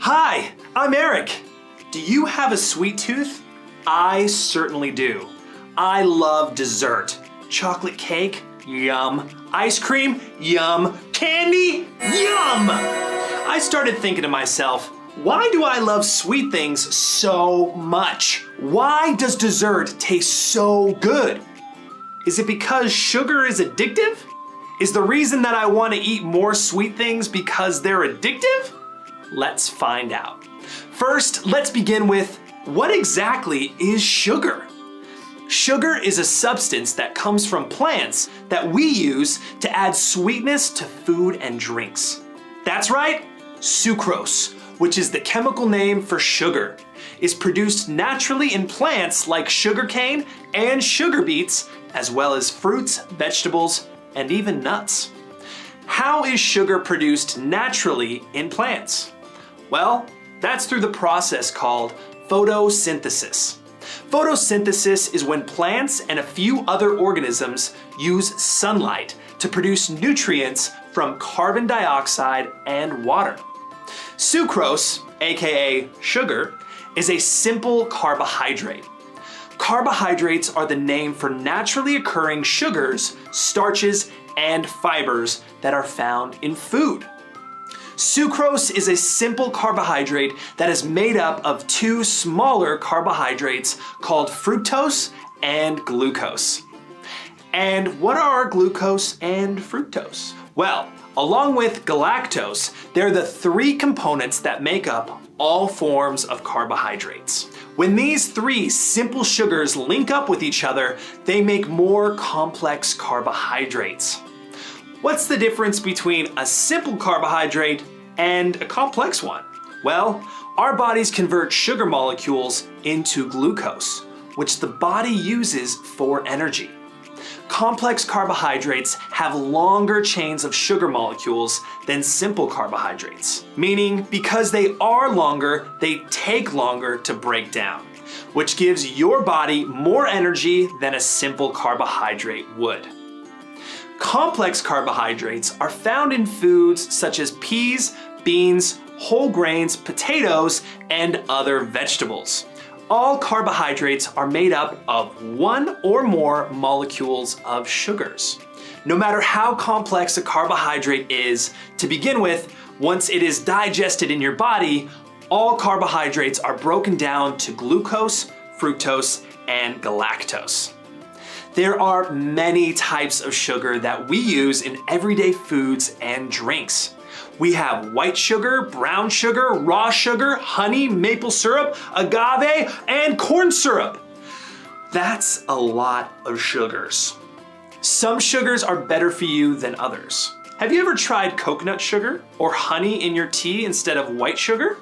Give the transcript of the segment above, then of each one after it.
Hi, I'm Eric. Do you have a sweet tooth? I certainly do. I love dessert. Chocolate cake? Yum. Ice cream? Yum. Candy? Yum! I started thinking to myself, why do I love sweet things so much? Why does dessert taste so good? Is it because sugar is addictive? Is the reason that I want to eat more sweet things because they're addictive? Let's find out. First, let's begin with what exactly is sugar? Sugar is a substance that comes from plants that we use to add sweetness to food and drinks. That's right, sucrose, which is the chemical name for sugar, is produced naturally in plants like sugarcane and sugar beets, as well as fruits, vegetables, and even nuts. How is sugar produced naturally in plants? Well, that's through the process called photosynthesis. Photosynthesis is when plants and a few other organisms use sunlight to produce nutrients from carbon dioxide and water. Sucrose, aka sugar, is a simple carbohydrate. Carbohydrates are the name for naturally occurring sugars, starches, and fibers that are found in food. Sucrose is a simple carbohydrate that is made up of two smaller carbohydrates called fructose and glucose. And what are glucose and fructose? Well, along with galactose, they're the three components that make up all forms of carbohydrates. When these three simple sugars link up with each other, they make more complex carbohydrates. What's the difference between a simple carbohydrate and a complex one? Well, our bodies convert sugar molecules into glucose, which the body uses for energy. Complex carbohydrates have longer chains of sugar molecules than simple carbohydrates, meaning because they are longer, they take longer to break down, which gives your body more energy than a simple carbohydrate would. Complex carbohydrates are found in foods such as peas, beans, whole grains, potatoes, and other vegetables. All carbohydrates are made up of one or more molecules of sugars. No matter how complex a carbohydrate is, to begin with, once it is digested in your body, all carbohydrates are broken down to glucose, fructose, and galactose. There are many types of sugar that we use in everyday foods and drinks. We have white sugar, brown sugar, raw sugar, honey, maple syrup, agave, and corn syrup. That's a lot of sugars. Some sugars are better for you than others. Have you ever tried coconut sugar or honey in your tea instead of white sugar?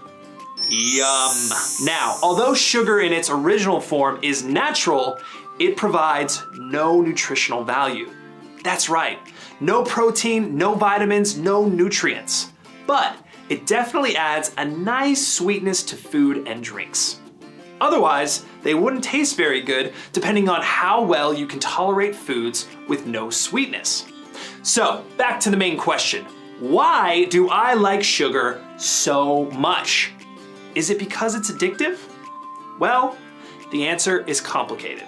Yum! Now, although sugar in its original form is natural, it provides no nutritional value. That's right, no protein, no vitamins, no nutrients. But it definitely adds a nice sweetness to food and drinks. Otherwise, they wouldn't taste very good depending on how well you can tolerate foods with no sweetness. So, back to the main question. Why do I like sugar so much? Is it because it's addictive? Well, the answer is complicated.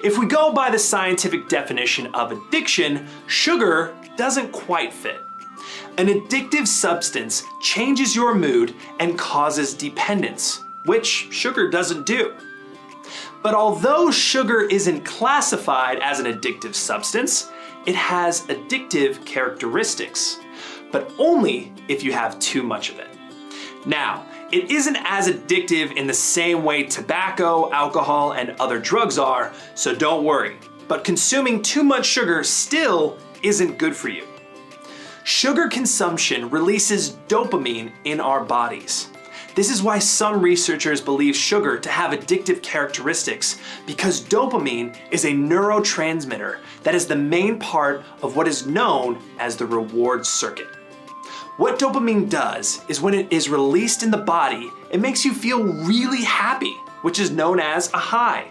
If we go by the scientific definition of addiction, sugar doesn't quite fit. An addictive substance changes your mood and causes dependence, which sugar doesn't do. But although sugar isn't classified as an addictive substance, it has addictive characteristics, but only if you have too much of it. Now, it isn't as addictive in the same way tobacco, alcohol, and other drugs are, so don't worry. But consuming too much sugar still isn't good for you. Sugar consumption releases dopamine in our bodies. This is why some researchers believe sugar to have addictive characteristics, because dopamine is a neurotransmitter that is the main part of what is known as the reward circuit. What dopamine does is when it is released in the body, it makes you feel really happy, which is known as a high.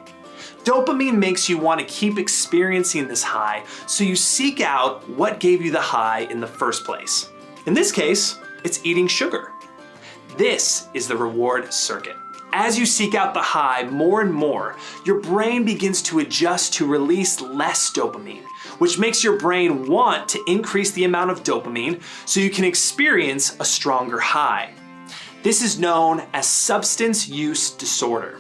Dopamine makes you want to keep experiencing this high, so you seek out what gave you the high in the first place. In this case, it's eating sugar. This is the reward circuit. As you seek out the high more and more, your brain begins to adjust to release less dopamine, which makes your brain want to increase the amount of dopamine so you can experience a stronger high. This is known as substance use disorder.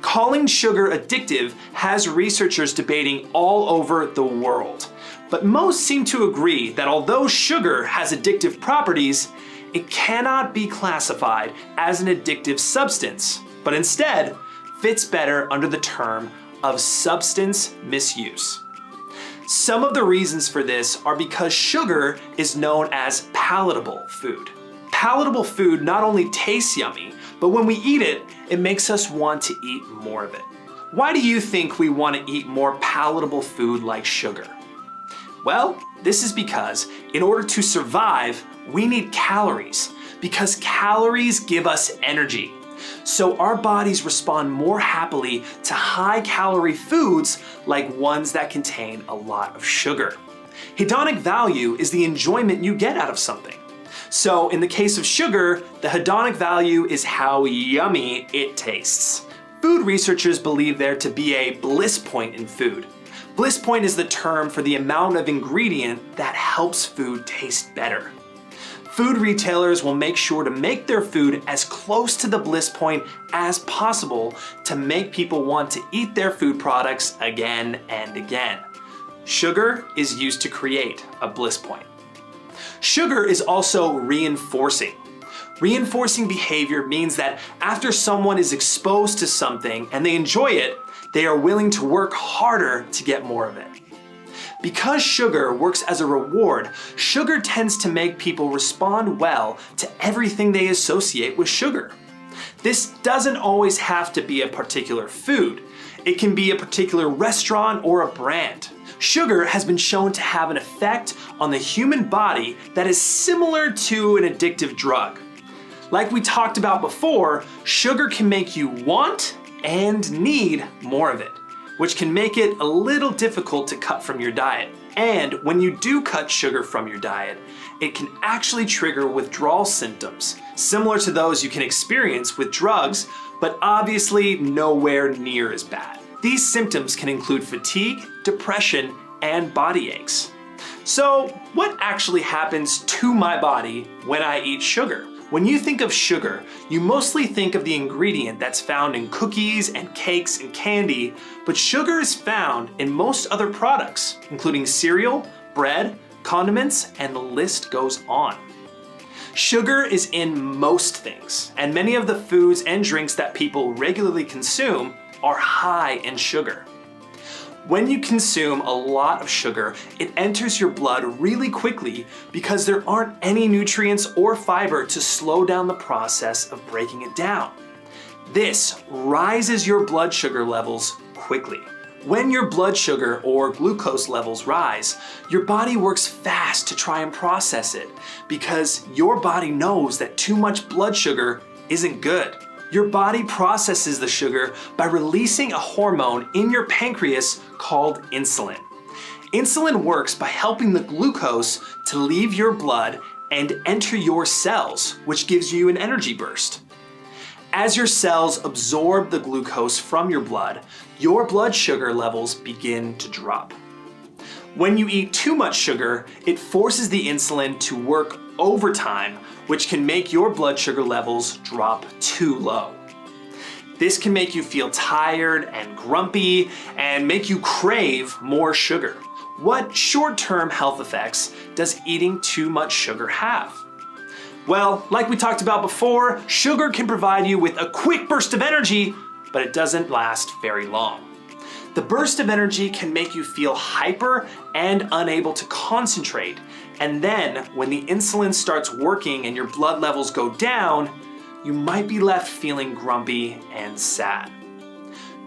Calling sugar addictive has researchers debating all over the world, but most seem to agree that although sugar has addictive properties, it cannot be classified as an addictive substance, but instead fits better under the term of substance misuse. Some of the reasons for this are because sugar is known as palatable food. Palatable food not only tastes yummy, but when we eat it, it makes us want to eat more of it. Why do you think we want to eat more palatable food like sugar? Well, this is because in order to survive, we need calories, because calories give us energy. So our bodies respond more happily to high-calorie foods like ones that contain a lot of sugar. Hedonic value is the enjoyment you get out of something. So in the case of sugar, the hedonic value is how yummy it tastes. Food researchers believe there to be a bliss point in food. Bliss point is the term for the amount of ingredient that helps food taste better. Food retailers will make sure to make their food as close to the bliss point as possible to make people want to eat their food products again and again. Sugar is used to create a bliss point. Sugar is also reinforcing. Reinforcing behavior means that after someone is exposed to something and they enjoy it, they are willing to work harder to get more of it. Because sugar works as a reward, sugar tends to make people respond well to everything they associate with sugar. This doesn't always have to be a particular food. It can be a particular restaurant or a brand. Sugar has been shown to have an effect on the human body that is similar to an addictive drug. Like we talked about before, sugar can make you want and need more of it, which can make it a little difficult to cut from your diet. And when you do cut sugar from your diet, it can actually trigger withdrawal symptoms, similar to those you can experience with drugs, but obviously nowhere near as bad. These symptoms can include fatigue, depression, and body aches. So what actually happens to my body when I eat sugar? When you think of sugar, you mostly think of the ingredient that's found in cookies and cakes and candy, but sugar is found in most other products, including cereal, bread, condiments, and the list goes on. Sugar is in most things, and many of the foods and drinks that people regularly consume are high in sugar. When you consume a lot of sugar, it enters your blood really quickly because there aren't any nutrients or fiber to slow down the process of breaking it down. This rises your blood sugar levels quickly. When your blood sugar or glucose levels rise, your body works fast to try and process it because your body knows that too much blood sugar isn't good. Your body processes the sugar by releasing a hormone in your pancreas called insulin. Insulin works by helping the glucose to leave your blood and enter your cells, which gives you an energy burst. As your cells absorb the glucose from your blood sugar levels begin to drop. When you eat too much sugar, it forces the insulin to work overtime, which can make your blood sugar levels drop too low. This can make you feel tired and grumpy and make you crave more sugar. What short-term health effects does eating too much sugar have? Well, like we talked about before, sugar can provide you with a quick burst of energy, but it doesn't last very long. The burst of energy can make you feel hyper and unable to concentrate. And then when the insulin starts working and your blood levels go down, you might be left feeling grumpy and sad.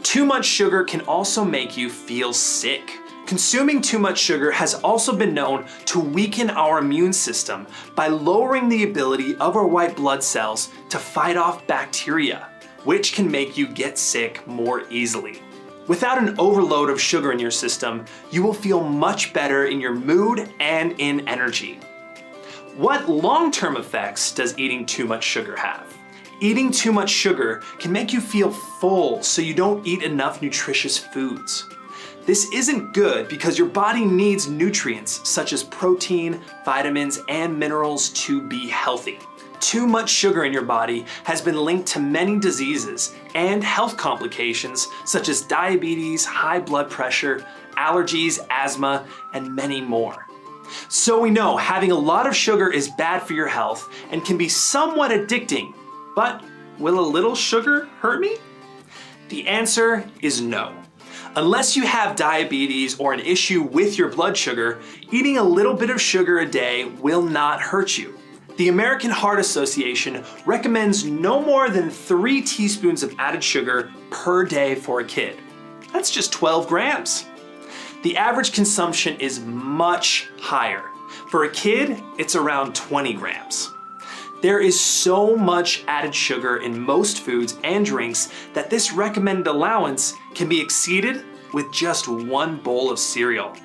Too much sugar can also make you feel sick. Consuming too much sugar has also been known to weaken our immune system by lowering the ability of our white blood cells to fight off bacteria, which can make you get sick more easily. Without an overload of sugar in your system, you will feel much better in your mood and in energy. What long-term effects does eating too much sugar have? Eating too much sugar can make you feel full, so you don't eat enough nutritious foods. This isn't good because your body needs nutrients such as protein, vitamins, and minerals to be healthy. Too much sugar in your body has been linked to many diseases and health complications such as diabetes, high blood pressure, allergies, asthma, and many more. So we know having a lot of sugar is bad for your health and can be somewhat addicting, but will a little sugar hurt me? The answer is no. Unless you have diabetes or an issue with your blood sugar, eating a little bit of sugar a day will not hurt you. The American Heart Association recommends no more than 3 teaspoons of added sugar per day for a kid. That's just 12 grams. The average consumption is much higher. For a kid, it's around 20 grams. There is so much added sugar in most foods and drinks that this recommended allowance can be exceeded with just 1 bowl of cereal.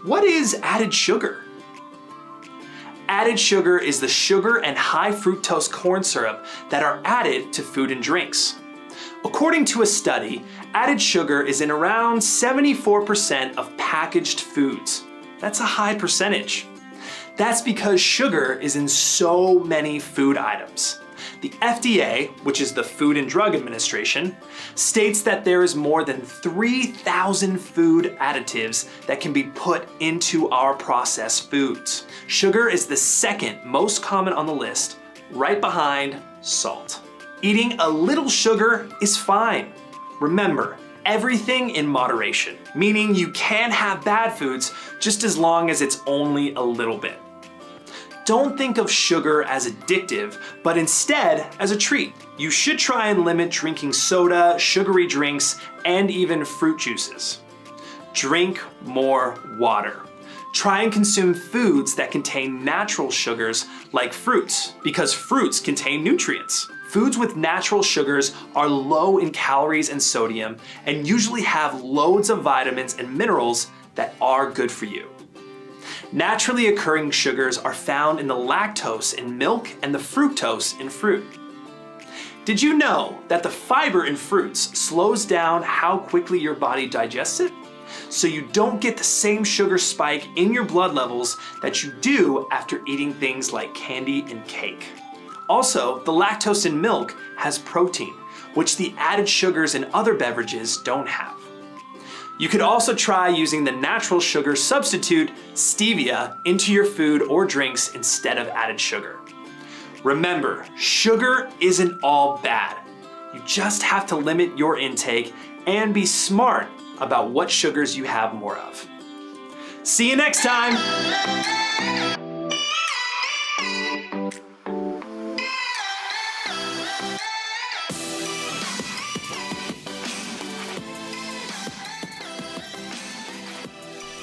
What is added sugar? Added sugar is the sugar and high fructose corn syrup that are added to food and drinks. According to a study, added sugar is in around 74% of packaged foods. That's a high percentage. That's because sugar is in so many food items. The FDA, which is the Food and Drug Administration, states that there is more than 3,000 food additives that can be put into our processed foods. Sugar is the second most common on the list, right behind salt. Eating a little sugar is fine. Remember, everything in moderation, meaning you can have bad foods just as long as it's only a little bit. Don't think of sugar as addictive, but instead as a treat. You should try and limit drinking soda, sugary drinks, and even fruit juices. Drink more water. Try and consume foods that contain natural sugars like fruits, because fruits contain nutrients. Foods with natural sugars are low in calories and sodium and usually have loads of vitamins and minerals that are good for you. Naturally occurring sugars are found in the lactose in milk and the fructose in fruit. Did you know that the fiber in fruits slows down how quickly your body digests it? So you don't get the same sugar spike in your blood levels that you do after eating things like candy and cake. Also, the lactose in milk has protein, which the added sugars in other beverages don't have. You could also try using the natural sugar substitute, stevia, into your food or drinks instead of added sugar. Remember, sugar isn't all bad. You just have to limit your intake and be smart about what sugars you have more of. See you next time!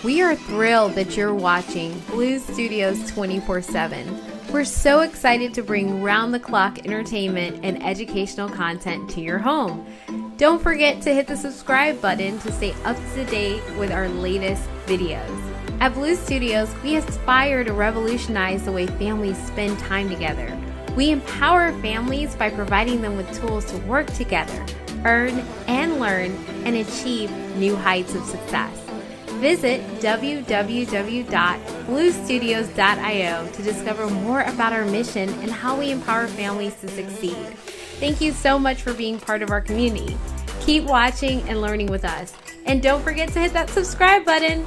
We are thrilled that you're watching Blues Studios 24/7. We're so excited to bring round-the-clock entertainment and educational content to your home. Don't forget to hit the subscribe button to stay up to date with our latest videos. At Blues Studios, we aspire to revolutionize the way families spend time together. We empower families by providing them with tools to work together, earn and learn, and achieve new heights of success. Visit www.bluestudios.io to discover more about our mission and how we empower families to succeed. Thank you so much for being part of our community. Keep watching and learning with us. And don't forget to hit that subscribe button.